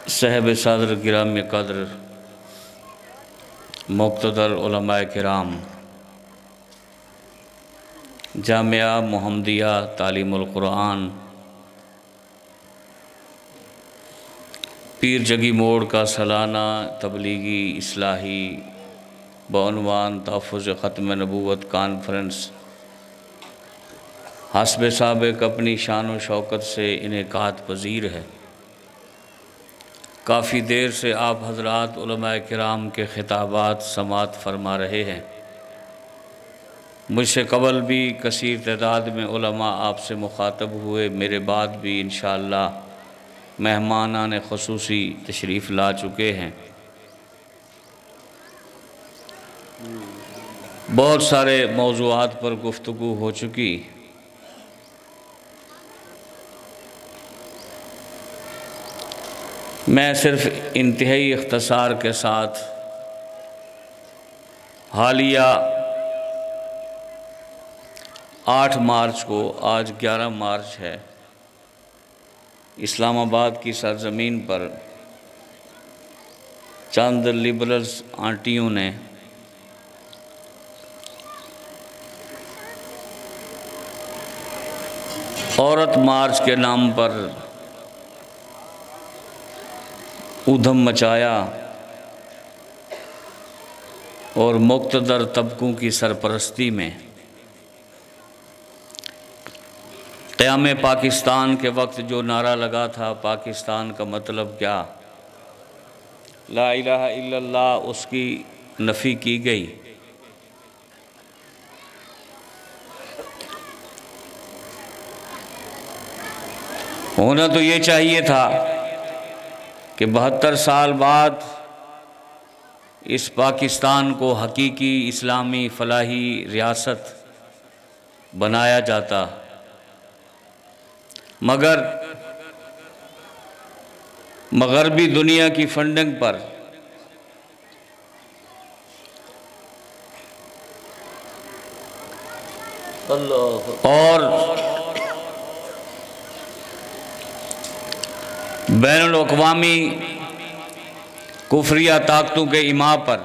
صاحب صدر گرام قدر مقتدر علماء کرام، جامعہ محمدیہ تعلیم القرآن پیر جگی موڑ کا سالانہ تبلیغی اصلاحی بعنوان تحفظ ختم نبوت کانفرنس حسب سابق اپنی شان و شوکت سے انعقاد پذیر ہے۔ کافی دیر سے آپ حضرات علماء کرام کے خطابات سماعت فرما رہے ہیں۔ مجھ سے قبل بھی کثیر تعداد میں علماء آپ سے مخاطب ہوئے، میرے بعد بھی انشاءاللہ مہمانان خصوصی تشریف لا چکے ہیں۔ بہت سارے موضوعات پر گفتگو ہو چکی، میں صرف انتہائی اختصار کے ساتھ حالیہ 8 مارچ کو، آج 11 مارچ ہے، اسلام آباد کی سرزمین پر چند لبرلز آنٹیوں نے عورت مارچ کے نام پر ادھم مچایا اور مقتدر طبقوں کی سرپرستی میں قیام پاکستان کے وقت جو نعرہ لگا تھا، پاکستان کا مطلب کیا، لا الہ الا اللہ، اس کی نفی کی گئی۔ ہونا تو یہ چاہیے تھا کہ 72 سال بعد اس پاکستان کو حقیقی اسلامی فلاحی ریاست بنایا جاتا، مگر مغربی دنیا کی فنڈنگ پر اور بین الاقوامی کفریہ طاقتوں کے ایما پر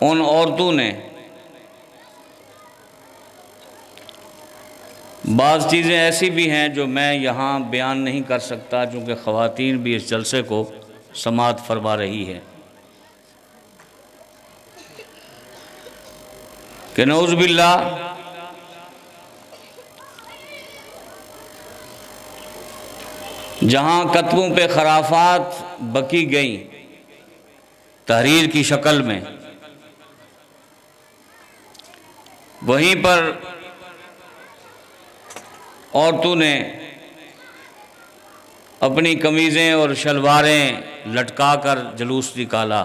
ان عورتوں نے بعض چیزیں ایسی بھی ہیں جو میں یہاں بیان نہیں کر سکتا، چونکہ خواتین بھی اس جلسے کو سماعت فرما رہی ہے، کہ نعوذ باللہ جہاں کتبوں پہ خرافات بکی گئیں تحریر کی شکل میں، وہیں پر عورتوں نے اپنی قمیضیں اور شلواریں لٹکا کر جلوس نکالا۔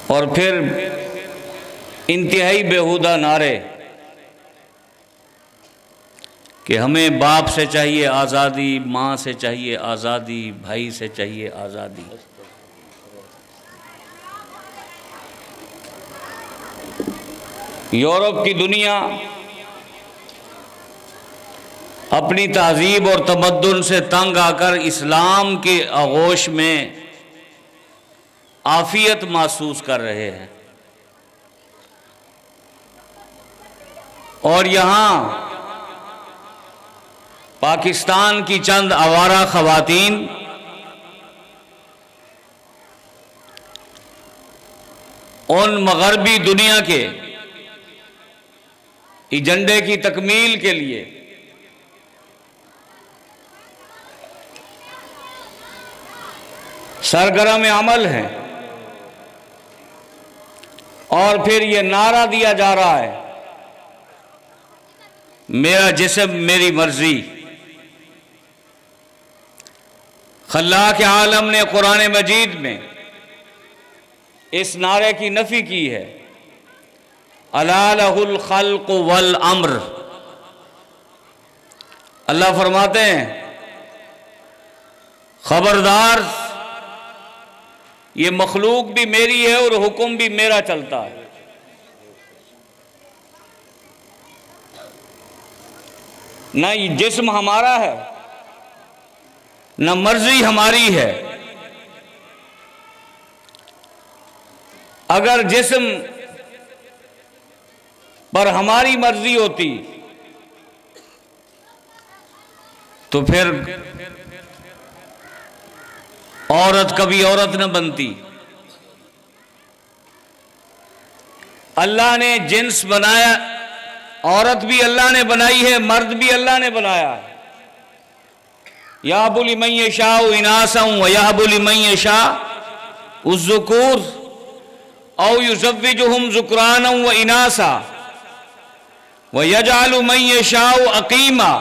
اور پھر انتہائی بیہودہ نعرے کہ ہمیں باپ سے چاہیے آزادی، ماں سے چاہیے آزادی، بھائی سے چاہیے آزادی۔ یورپ کی دنیا اپنی تہذیب اور تمدن سے تنگ آ کر اسلام کے آغوش میں عافیت محسوس کر رہے ہیں، اور یہاں پاکستان کی چند آوارہ خواتین ان مغربی دنیا کے ایجنڈے کی تکمیل کے لیے سرگرم عمل ہیں، اور پھر یہ نعرہ دیا جا رہا ہے، میرا جسم میری مرضی۔ خلاق عالم نے قرآن مجید میں اس نعرے کی نفی کی ہے، الا لہ الخلق والامر۔ اللہ فرماتے ہیں خبردار، یہ مخلوق بھی میری ہے اور حکم بھی میرا چلتا ہے۔ نہ جسم ہمارا ہے نہ مرضی ہماری ہے۔ اگر جسم پر ہماری مرضی ہوتی تو پھر عورت کبھی عورت نہ بنتی۔ اللہ نے جنس بنایا، عورت بھی اللہ نے بنائی ہے، مرد بھی اللہ نے بنایا ہے۔ یَهْبُ لِمَن يَشَاءُ إِنَاثًا وَيَهْبُ لِمَن يَشَاءُ الذُّكُورَ أَوْ يُزَوِّجُهُمْ ذُكْرَانًا وَإِنَاثًا وَيَجْعَلُ مَن يَشَاءُ عَقِيمًا۔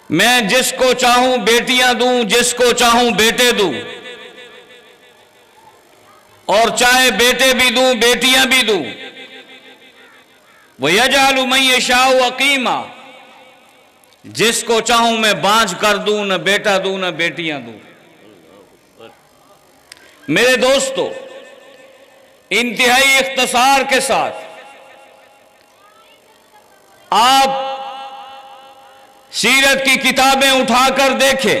میں جس کو چاہوں بیٹیاں دوں، جس کو چاہوں بیٹے دوں، اور چاہے بیٹے بھی دوں بیٹیاں بھی دوں۔ وَيَجْعَلُ مَن يَشَاءُ عَقِيمًا، جس کو چاہوں میں بانجھ کر دوں، نہ بیٹا دوں نہ بیٹیاں دوں۔ میرے دوستو، انتہائی اختصار کے ساتھ آپ سیرت کی کتابیں اٹھا کر دیکھیں،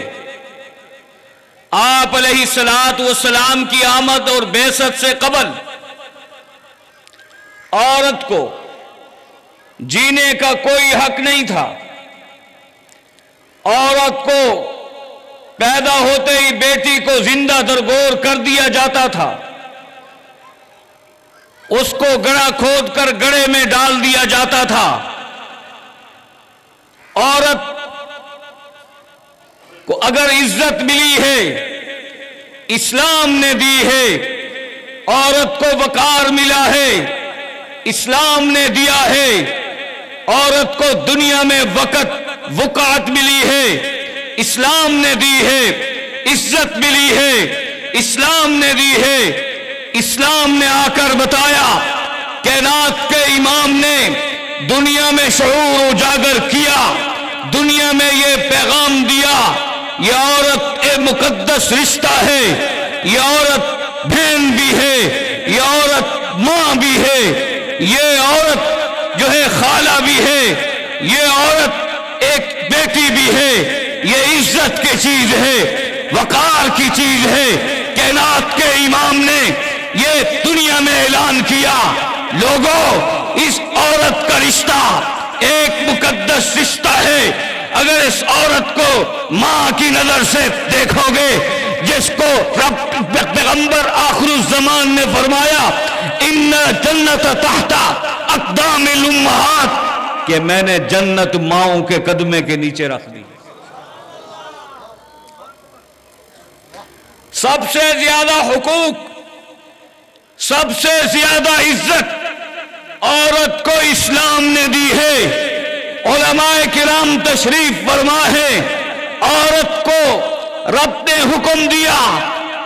آپ علیہ السلام کی آمد اور بعثت سے قبل عورت کو جینے کا کوئی حق نہیں تھا۔ عورت کو پیدا ہوتے ہی بیٹی کو زندہ درگور کر دیا جاتا تھا، اس کو گڑھا کھود کر گڑھے میں ڈال دیا جاتا تھا۔ عورت کو اگر عزت ملی ہے اسلام نے دی ہے، عورت کو وقار ملا ہے اسلام نے دیا ہے، عورت کو دنیا میں وقعت ملی ہے اسلام نے دی ہے، عزت ملی ہے اسلام نے دی ہے۔ اسلام نے آ کر بتایا، کائنات کے امام نے دنیا میں شعور اجاگر کیا، دنیا میں یہ پیغام دیا، یہ عورت ایک مقدس رشتہ ہے، یہ عورت بہن بھی ہے، یہ عورت ماں بھی ہے، یہ عورت جو ہے خالہ بھی ہے، یہ عورت ایک بیٹی بھی ہے، یہ عزت کی چیز ہے، وقار کی چیز ہے۔ کائنات کے امام نے یہ دنیا میں اعلان کیا، لوگوں اس عورت کا رشتہ ایک مقدس رشتہ ہے۔ اگر اس عورت کو ماں کی نظر سے دیکھو گے، جس کو رب پیغمبر آخر الزمان نے فرمایا ان جنت تحت اقدام الامہات، کہ میں نے جنت ماؤں کے قدمے کے نیچے رکھ دی۔ سب سے زیادہ حقوق، سب سے زیادہ عزت عورت کو اسلام نے دی ہے۔ علماء کرام تشریف فرما ہے، عورت کو رب نے حکم دیا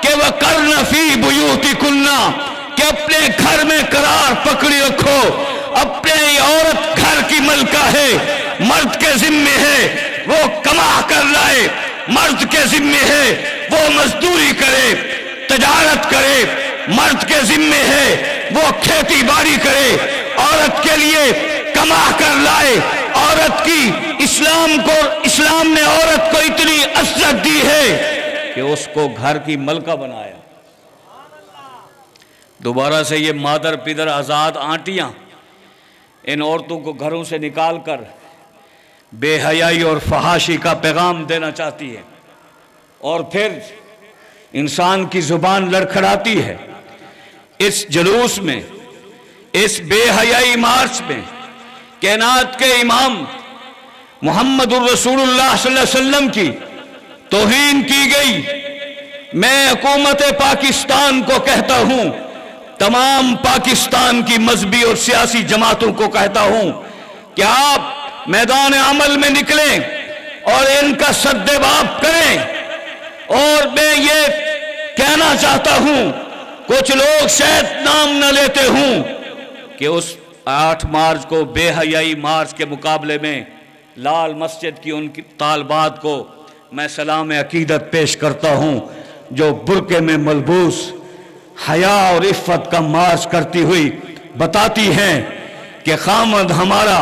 کہ وَقَرْنَ فِي بُيُوتِكُنَّ، کہ اپنے گھر میں قرار پکڑی رکھو۔ اپنے عورت گھر کی ملکہ ہے، مرد کے ذمے ہے وہ کما کر لائے، مرد کے ذمے ہے وہ مزدوری کرے، تجارت کرے، مرد کے ذمے ہے وہ کھیتی باڑی کرے، عورت کے لیے کما کر لائے۔ عورت کی اسلام نے عورت کو اتنی عزت دی ہے کہ اس کو گھر کی ملکہ بنایا۔ دوبارہ سے یہ مادر پدر آزاد آنٹیاں ان عورتوں کو گھروں سے نکال کر بے حیائی اور فحاشی کا پیغام دینا چاہتی ہے، اور پھر انسان کی زبان لڑکھڑاتی ہے۔ اس جلوس میں، اس بے حیائی مارچ میں کائنات کے امام محمد الرسول اللہ صلی اللہ علیہ وسلم کی توہین کی گئی۔ میں حکومت پاکستان کو کہتا ہوں، تمام پاکستان کی مذہبی اور سیاسی جماعتوں کو کہتا ہوں کہ آپ میدان عمل میں نکلیں اور ان کا سدباب کریں۔ اور میں یہ کہنا چاہتا ہوں، کچھ لوگ شاید نام نہ لیتے ہوں کہ اس 8 مارچ کو بے حیائی مارچ کے مقابلے میں لال مسجد کی ان کی طالبات کو میں سلام عقیدت پیش کرتا ہوں، جو برقعے میں ملبوس حیا اور عفت کا مارچ کرتی ہوئی بتاتی ہیں کہ خامد ہمارا